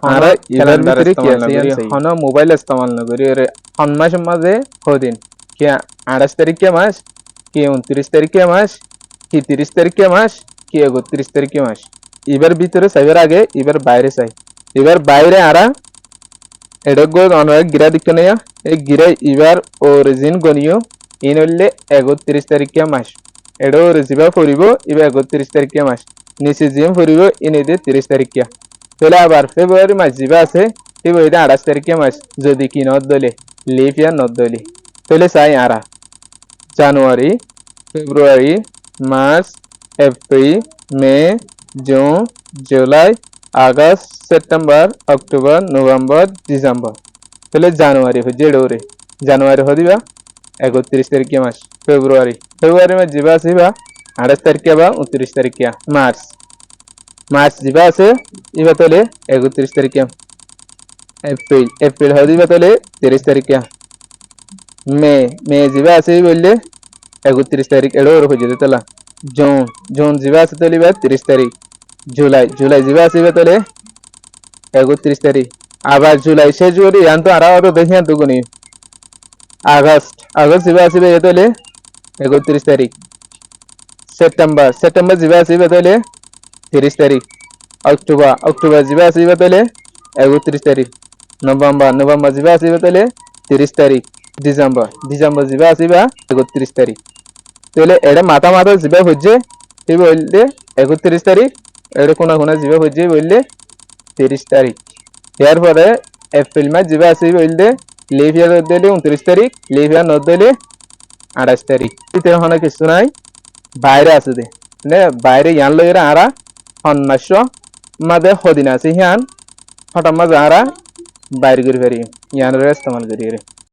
হন আরা এবার ক্যালেন্ডার ভিতরে কি ইস্তেমাল না আছে করি ইয়ান সেই হন মোবাইল ইস্তেমাল না করি রে হন মাস মাঝে হদিন কি 28 তারিখে মাস কি 29 তারিখে মাস কি 30 তারিখে মাস কি 31 তারিখে মাস এবার ভিতরে চাইবার আগে এবার বাইরে চাই এবার বাইরে আরা এটা গো অনেক গিরা দিকে নেয়া এই গিরা এবার অরিজিন গনিও ইন হইলে 31 তারিখে মাস এটা রিসিভা ফুরিব এবার 31 তারিখে মাস নিচে জিম ফুরিব ইনিতে 30 তারিখে তাহলে আবার ফেব্রুয়ারি মাস যাবা আছে ফেব্রুয়ারিতে 28 তারিখে মাস যদি কি নদ দলে লিভ ইয়ার নদ দলে তাহলে চাই আরা জানুয়ারি ফেব্রুয়ারি মার্চ এপ্রিল মে জুন জুলাই আগস্ট সেপ্টেম্বর অক্টোবর নভেম্বর ডিসেম্বর তাহলে জানুয়ারি হচ্ছে এডোরে জানুয়ারি হদিবা 31 তারিখে মাস ফেব্রুয়ারি মাস যাবা আসিবা 28 তারিখে বা 29 তারিখে মার্চ মার্চ যাবা আছে ইবা তাহলে 31 তারিখে এপ্রিল হদিবা তাহলে 30 তারিখে মে যাবা আছে বললে 31 তারিখ এডোরে হয়ে যেতে তালা জুন যাবা আছে তাহলে 30 তারিখ জুলাই যাবা আসিবা তাহলে 31 তারিখ আবার জুলাই শেষ করি আনতো আরো দেখি আনতো কোনি আগস্ট যাবা আসিবে তাহলে 31 তারিখ সেপ্টেম্বর যাবা আসিবে তাহলে 30 তারিখ অক্টোবর যাবা আসিবে তাহলে 31 তারিখ নভেম্বর যাবা আসিবে তাহলে 30 তারিখ ডিসেম্বর যাবা আসিবা 31 তারিখ তাহলে এটা মাথা যাবা হচ্ছে এই বললে 31 তারিখ এটা কোনা যাবা হচ্ছে বললে 30 তারিখ এরপরে এপ্রিল মাস যাবা আসিবে বললে লিভ ইয়ার দিলে 29 তারিখ লিভ ইয়ার নদ দিলে 28 তারিখ ভিতরে হনে কিছু নাই বাইরে আছে দে মানে বাইরে ইয়ান লইরা আরা হন মাস মাঝে হদিন আছে হিয়ান হঠাৎ মাঝে আরা বাইরে করে পারি ইয়ান ইস্তেমাল করি